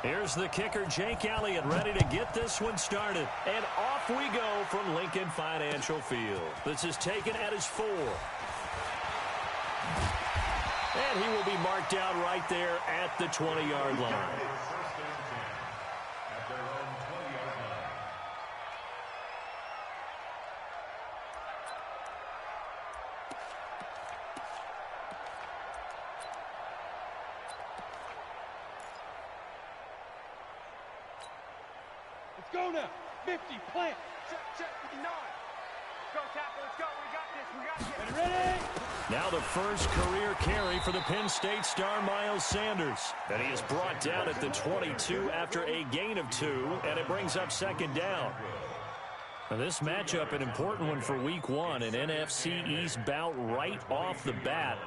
Here's the kicker, Jake Elliott, ready to get this one started. And off we go from Lincoln Financial Field. This is taken at his 4. And he will be marked out right there at the 20-yard line. Let's go now. 50, plant. Check, 59. Go, tackle, let's go. We got this. Ready? Now the first career carry for the Penn State star Miles Sanders. And he is brought down at the 22 after a gain of 2, and it brings up second down. Now this matchup, an important one for Week 1, an NFC East bout right off the bat.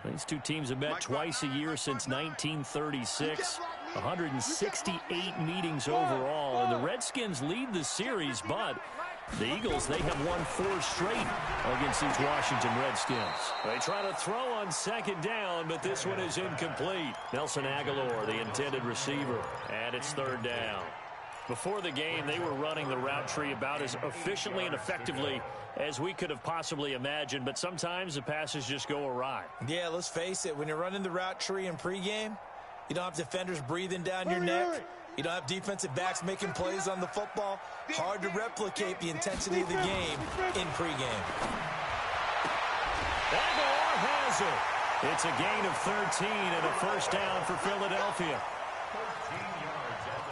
These two teams have met twice a year since 1936. 168 meetings overall, and the Redskins lead the series, but the Eagles, they have won 4 straight against these Washington Redskins. They try to throw on second down, but this one is incomplete. Nelson Aguilar, the intended receiver, and it's third down. Before the game, they were running the route tree about as efficiently and effectively as we could have possibly imagined, but sometimes the passes just go awry. Yeah, let's face it, when you're running the route tree in pregame, you don't have defenders breathing down your neck. You don't have defensive backs making plays on the football. Hard to replicate the intensity of the game in pregame. Aguilar has it. It's a gain of 13 and a first down for Philadelphia.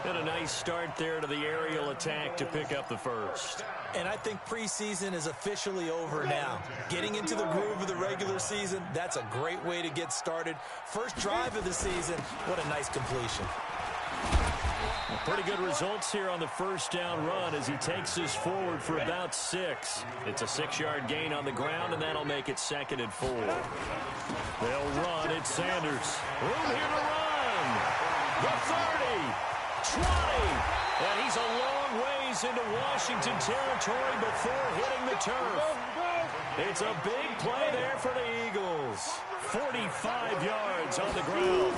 And a nice start there to the aerial attack to pick up the first. And I think preseason is officially over now. Getting into the groove of the regular season, that's a great way to get started. First drive of the season, what a nice completion. Pretty good results here on the first down run as he takes us forward for about 6. It's a 6-yard gain on the ground, and that'll make it 2nd and 4. They'll run. It's Sanders. Room here to run. The 30. 20. And he's a long ways into Washington territory before hitting the turf. It's a big play there for the Eagles. 45 yards on the ground.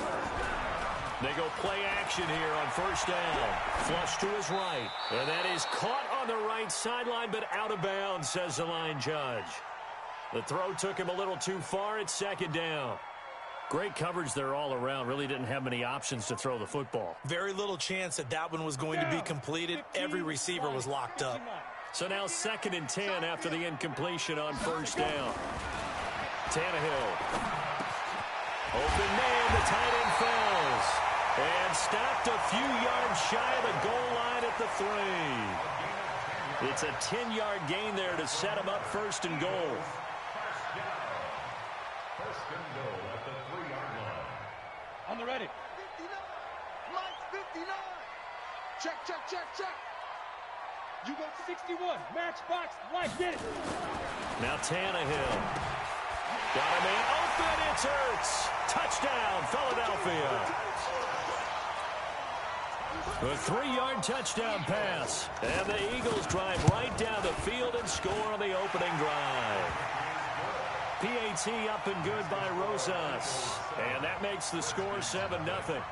They go play action here on first down. Flush to his right. And that is caught on the right sideline, but out of bounds, says the line judge. The throw took him a little too far. It's 2nd down. Great coverage there all around. Really didn't have many options to throw the football. Very little chance that that one was going to be completed. Every receiver was locked up. So now 2nd and 10 after the incompletion on first down. Tannehill. Open man, the tight end falls. And stopped a few yards shy of the goal line at the 3. It's a 10-yard gain there to set him up 1st and goal. On the ready. 59. Mike's 59. Check. You go 61. Matchbox. Mike, get it. Now Tannehill. Got a man open. It's Ertz. Touchdown, Philadelphia. A 3-yard touchdown pass. And the Eagles drive right down the field and score on the opening drive. PAT up and good by Rosas. And that makes the score 7-0.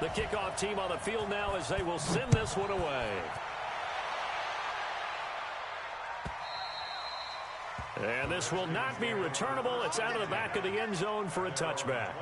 The kickoff team on the field now as they will send this one away. And this will not be returnable. It's out of the back of the end zone for a touchback.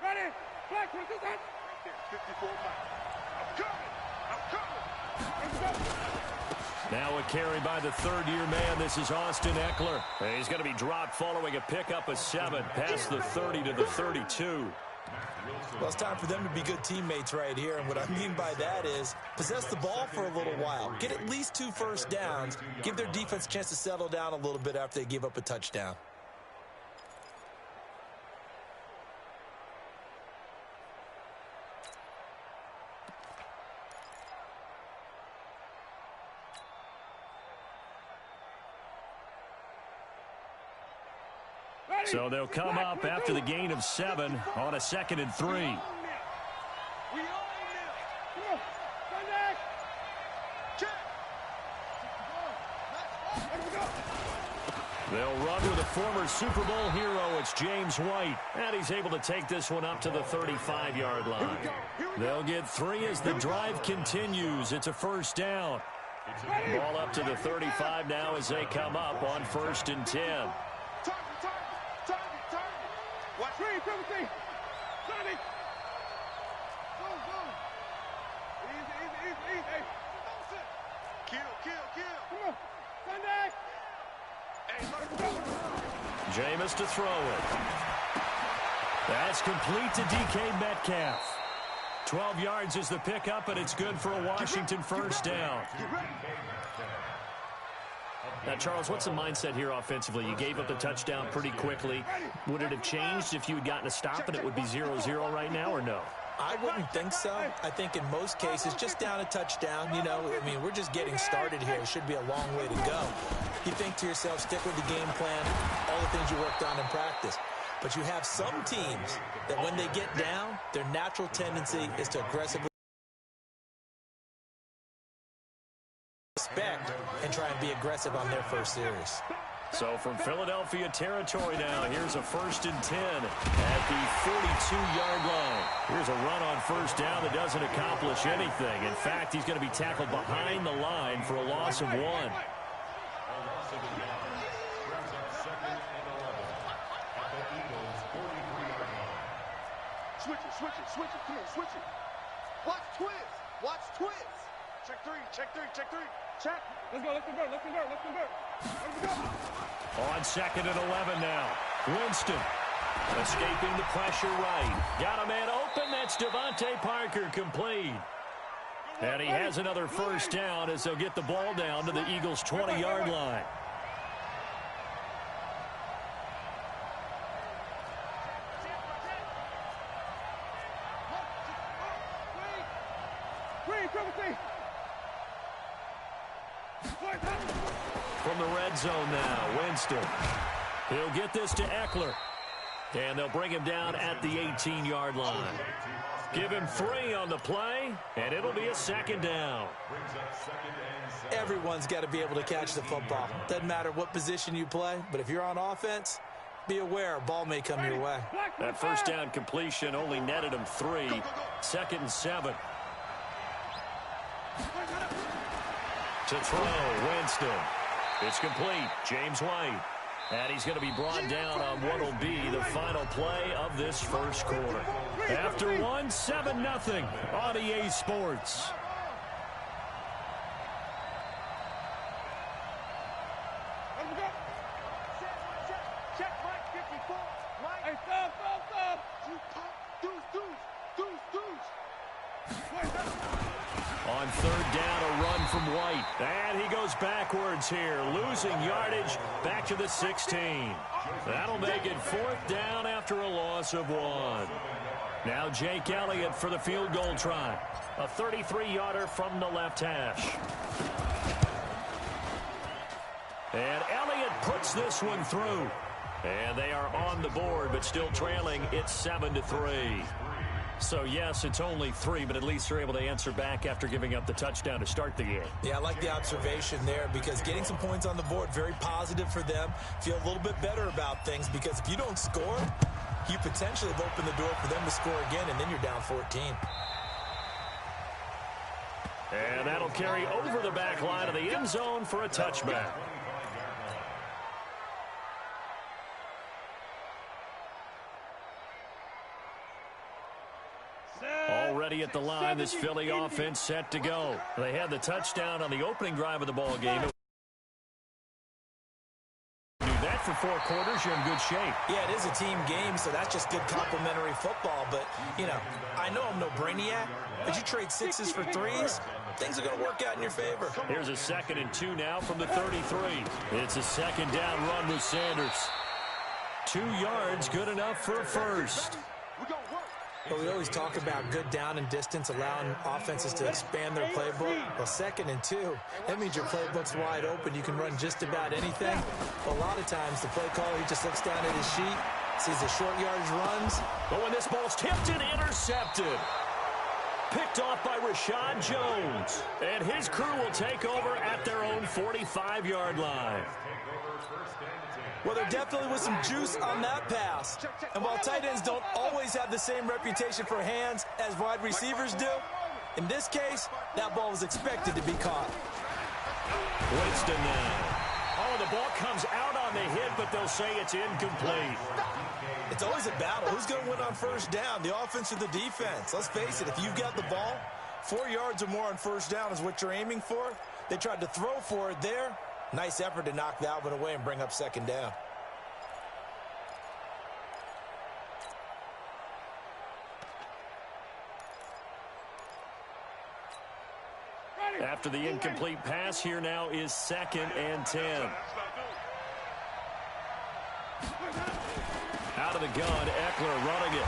Ready. Black, what is that? 54 I'm coming. Now a carry by the third-year man. This is Austin Eckler. He's going to be dropped following a pickup of 7 past the 30 to the 32. Well, it's time for them to be good teammates right here, and what I mean by that is possess the ball for a little while, get at least 2 first downs, give their defense a chance to settle down a little bit after they give up a touchdown. So they'll come up after the gain of 7 on a 2nd and 3. We own them. Come on. Sunday. Check. They'll run with a former Super Bowl hero. It's James White. And he's able to take this one up to the 35-yard line. They'll get 3 as the drive continues. It's a first down. Ball up to the 35 now as they come up on 1st and 10. Watch. 3, 17. Sunday. Go. Easy. Kill. Come on. Sunday. Jameis to throw it. That's complete to DK Metcalf. 12 yards is the pickup, and it's good for a Washington first down. Now, Charles, what's the mindset here offensively? You gave up the touchdown pretty quickly. Would it have changed if you had gotten a stop and it would be 0-0 right now, or no? I wouldn't think so. I think in most cases, just down a touchdown, we're just getting started here. It should be a long way to go. You think to yourself, stick with the game plan, all the things you worked on in practice. But you have some teams that when they get down, their natural tendency is to aggressively respect and try and be aggressive on their first series. So from Philadelphia territory now, here's a 1st and 10 at the 42-yard line. Here's a run on first down that doesn't accomplish anything. In fact, he's going to be tackled behind the line for a loss of 1. Switch it. Come on, switch it. Watch twist. Check three. Check. Let's go. Let's convert. On 2nd and 11 now. Winston escaping the pressure right. Got a man open. That's Devontae Parker, complete. And he has another first down as they'll get the ball down to the Eagles' 20-yard line. From the red zone now, Winston. He'll get this to Eckler. And they'll bring him down at the 18-yard line. Give him 3 on the play, and it'll be a 2nd down. Everyone's got to be able to catch the football. Doesn't matter what position you play, but if you're on offense, be aware a ball may come your way. That first down completion only netted him 3. 2nd and 7. To throw, Winston. It's complete. James White. And he's going to be brought down on what will be the final play of this first quarter. After 7-0 on EA Sports. Check Mike 54. Hey, stop. On 3rd down, a run from White. And he goes backwards here, losing yardage back to the 16. That'll make it 4th down after a loss of 1. Now Jake Elliott for the field goal try. A 33-yarder from the left hash. And Elliott puts this one through. And they are on the board, but still trailing. It's 7-3. So, yes, it's only 3, but at least they're able to answer back after giving up the touchdown to start the game. Yeah, I like the observation there because getting some points on the board, very positive for them. Feel a little bit better about things because if you don't score, you potentially have opened the door for them to score again, and then you're down 14. And that'll carry over the back line of the end zone for a touchback. Already at the line, this Philly offense set to go. They had the touchdown on the opening drive of the ball game. Do that for 4 quarters, you're in good shape. Yeah, it is a team game, so that's just good complementary football. But, you know, I know I'm no brainiac, but you trade 6s for 3s, things are going to work out in your favor. Here's a 2nd and 2 now from the 33. It's a 2nd down run with Sanders. 2 yards, good enough for a first. But we always talk about good down and distance, allowing offenses to expand their playbook. Well, 2nd and 2, that means your playbook's wide open. You can run just about anything. But a lot of times, the play caller, he just looks down at his sheet, sees the short yardage runs. But when this ball's tipped and intercepted. Picked off by Rashad Jones. And his crew will take over at their own 45-yard line. Well, there definitely was some juice on that pass. And while tight ends don't always have the same reputation for hands as wide receivers do, in this case, that ball was expected to be caught. Winston now. Oh, the ball comes out on the hit, but they'll say it's incomplete. It's always a battle. Who's going to win on first down, the offense or the defense? Let's face it, if you've got the ball, 4 yards or more on first down is what you're aiming for. They tried to throw for it there. Nice effort to knock that one away and bring up 2nd down. After the incomplete pass, here now is 2nd and 10. Out of the gun, Eckler running it.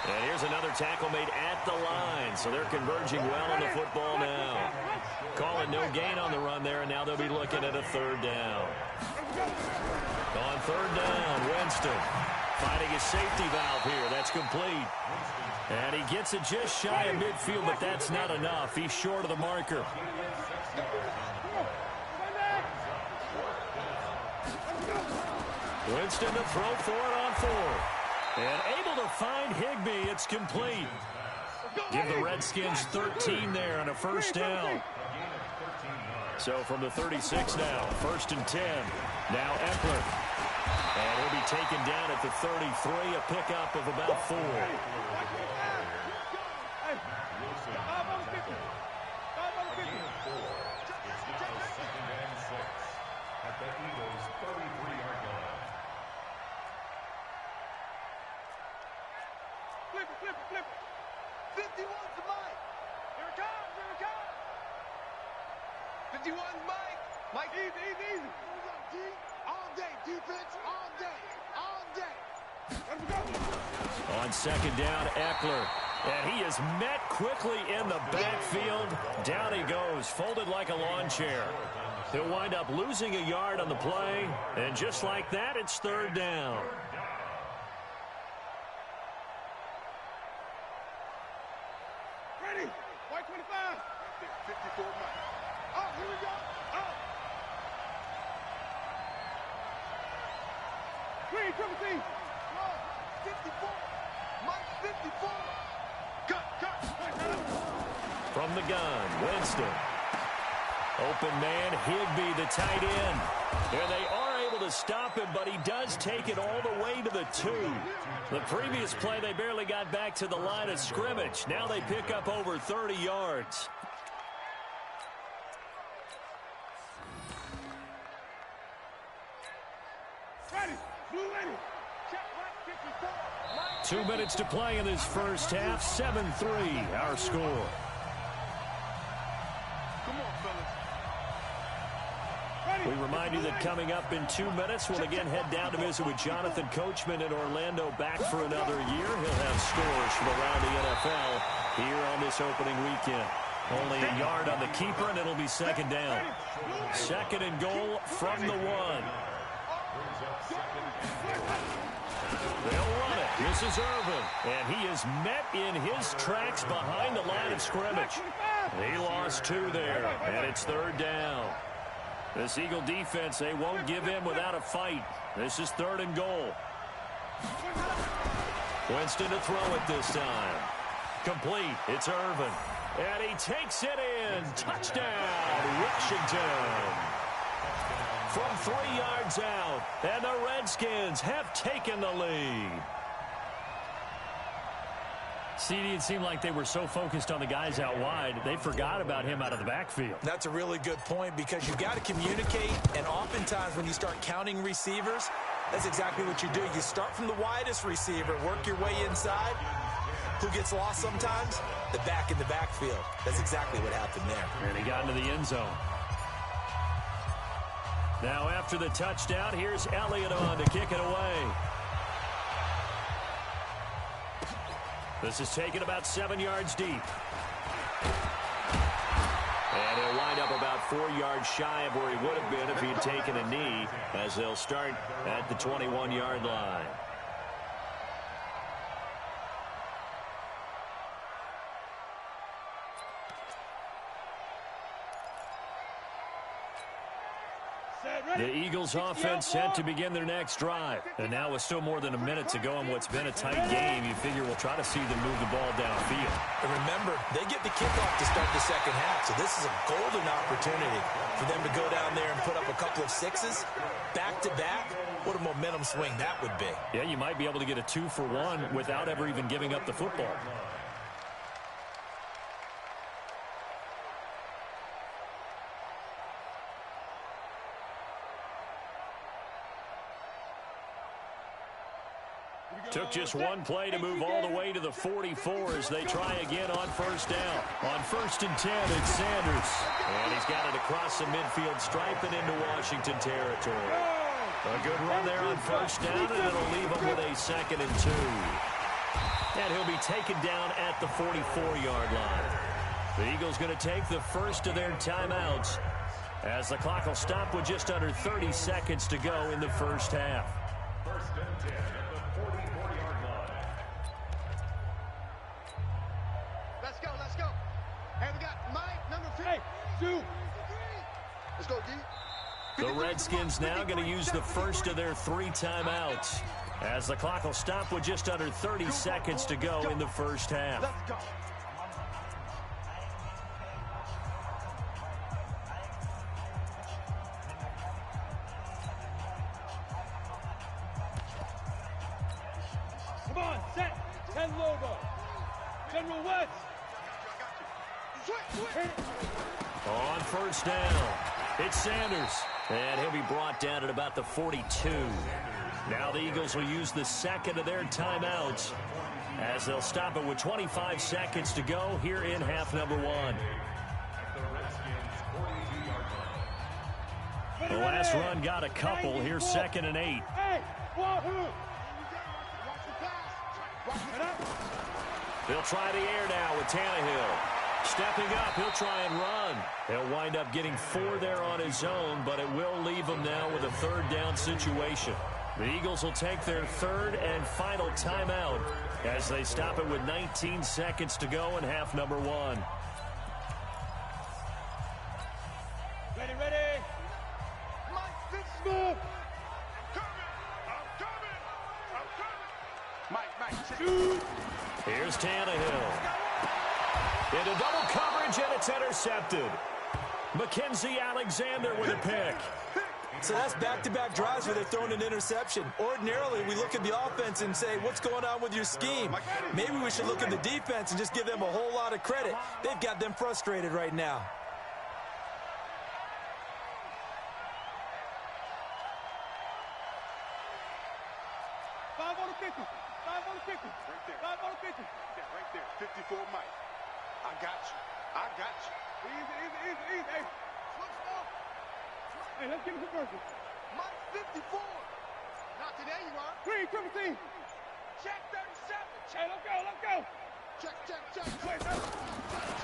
And here's another tackle made at the line. So they're converging well on the football now. Calling no gain on the run there, and now they'll be looking at a 3rd down. On 3rd down, Winston finding his safety valve here. That's complete. And he gets it just shy of midfield, but that's not enough. He's short of the marker. Winston to throw for it on 4th. And able to find Higbee. It's complete. Give the Redskins 13 there on a first down. So from the 36 now, 1st and 10. Now Eckler. And he'll be taken down at the 33, a pickup of about 4. Flip it. 51's the Mike. Here it comes. 51's Mike. Mike, easy. Move up, D. All day, defense, all day. On 2nd down, Eckler. And he is met quickly in the backfield. Down he goes, folded like a lawn chair. He'll wind up losing a yard on the play. And just like that, it's 3rd down. Ready. White 25. 54 Mike. Oh, here we go. Oh. Green, triple T. 54. Mike 54. Cut. From the gun, Winston. Open man, Higbee, the tight end. And they are able to stop him, but he does take it all the way to the 2. The previous play, they barely got back to the line of scrimmage. Now they pick up over 30 yards. Ready. Blue ready. Check right 54. 2 minutes to play in this first half. 7-3, our score. Come on, fellas. We remind you that coming up in 2 minutes, we'll again head down to visit with Jonathan Coachman in Orlando, back for another year. He'll have scores from around the NFL here on this opening weekend. Only a yard on the keeper, and it'll be 2nd down. 2nd and goal from the 1. They'll run it. This is Irvin, and he is met in his tracks behind the line of scrimmage. He lost 2 there, and it's 3rd down. This Eagle defense, they won't give in without a fight. This is 3rd and goal. Winston to throw it this time. Complete. It's Irvin. And he takes it in. Touchdown, Washington. From 3 yards out, and the Redskins have taken the lead. CD, it seemed like they were so focused on the guys out wide, they forgot about him out of the backfield. That's a really good point, because you've got to communicate, and oftentimes when you start counting receivers, That's exactly what you do. You start from the widest receiver, work your way inside. Who gets lost sometimes? The back in the backfield. That's exactly what happened there. And he got into the end zone. Now after the touchdown, here's Elliott on to kick it away. This is taken about 7 yards deep. And he'll wind up about 4 yards shy of where he would have been if he had taken a knee, as they'll start at the 21-yard line. The Eagles offense set to begin their next drive. And now with still more than a minute to go in what's been a tight game, you figure we'll try to see them move the ball downfield. And remember, they get the kickoff to start the second half, so this is a golden opportunity for them to go down there and put up a couple of sixes back-to-back. What a momentum swing that would be. Yeah, you might be able to get a 2-for-1 without ever even giving up the football. Took just one play to move all the way to the 44 as they try again on first down. On 1st and 10, it's Sanders. And he's got it across the midfield stripe and into Washington territory. A good run there on first down, and it'll leave him with a 2nd and 2. And he'll be taken down at the 44-yard line. The Eagles going to take the first of their timeouts as the clock will stop with just under 30 seconds to go in the first half. 1st and 10 at the 44-yard line. Let's go, let's go. Hey, we got Mike, number 50. Hey, shoot. Let's go, D. The Redskins now going to use the first of their 3 timeouts as the clock will stop with just under 30 seconds to go in the first half. Let's go. Come on, set. 10 Lobo. General West. On first down, it's Sanders. And he'll be brought down at about the 42. Now the Eagles will use the 2nd of their timeouts as they'll stop it with 25 seconds to go here in half number 1. The last run got a couple. Here's 2nd and 8. Hey, Wahoo! They'll try the air now with Tannehill. Stepping up, he'll try and run. He'll wind up getting 4 there on his own, but it will leave him now with a 3rd down situation. The Eagles will take their 3rd and final timeout as they stop it with 19 seconds to go in half number 1. Ready, ready. Mike, fix Move. I'm coming. Shoot. Here's Tannehill. Into double coverage, and it's intercepted. Mackenzie Alexander with a pick. So that's back-to-back drives where they're throwing an interception. Ordinarily, we look at the offense and say, what's going on with your scheme? Maybe we should look at the defense and just give them a whole lot of credit. They've got them frustrated right now. Five on the 50. 5 on the 50. Right there. 5 on the 50. Yeah, right there. 54 Mike. I got you. I got you. Easy, easy, easy, easy. Hey, hey, let's get him converted. Mike, 54. Not today, you are. Green, triple team. Check 37. Hey, let's go, let's go. Check, check, check. Wait, no.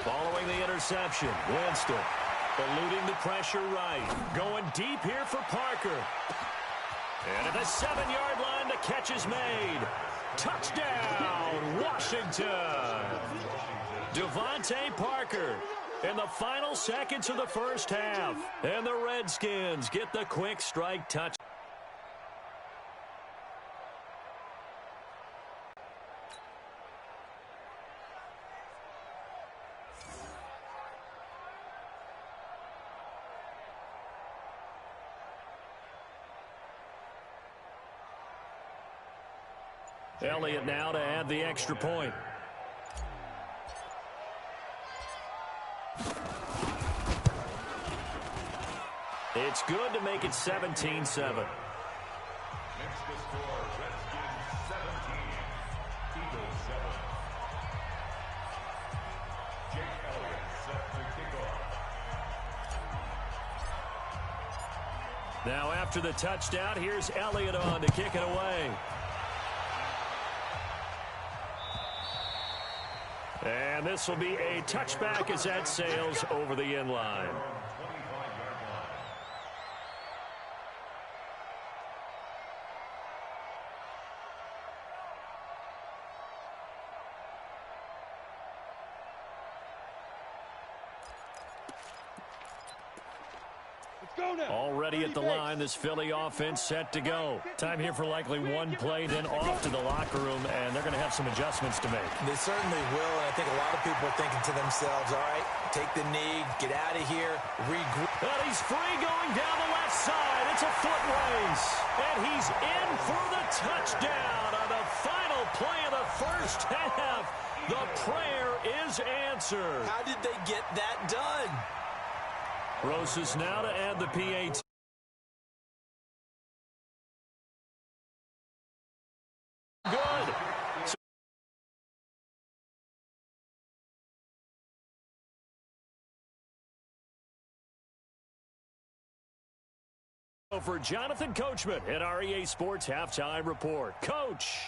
Following the interception, Winston eluding the pressure right. Going deep here for Parker. And at the 7-yard line, the catch is made. Touchdown, Washington. Devontae Parker in the final seconds of the first half. And the Redskins get the quick strike touch. Elliott now to add the extra point. It's good to make it 17-7. Now after the touchdown, here's Elliott on to kick it away. And this will be a touchback as that sails over the end line. Already at the line, this Philly offense set to go. Time here for likely one play, then off to the locker room, and they're going to have some adjustments to make. They certainly will, and I think a lot of people are thinking to themselves, all right, take the knee, get out of here, regroup. And he's free going down the left side. It's a foot race. And he's in for the touchdown on the final play of the first half. The prayer is answered. How did they get that done? Rosas now to add the PAT. Good. For Jonathan Coachman at our EA Sports Halftime Report. Coach.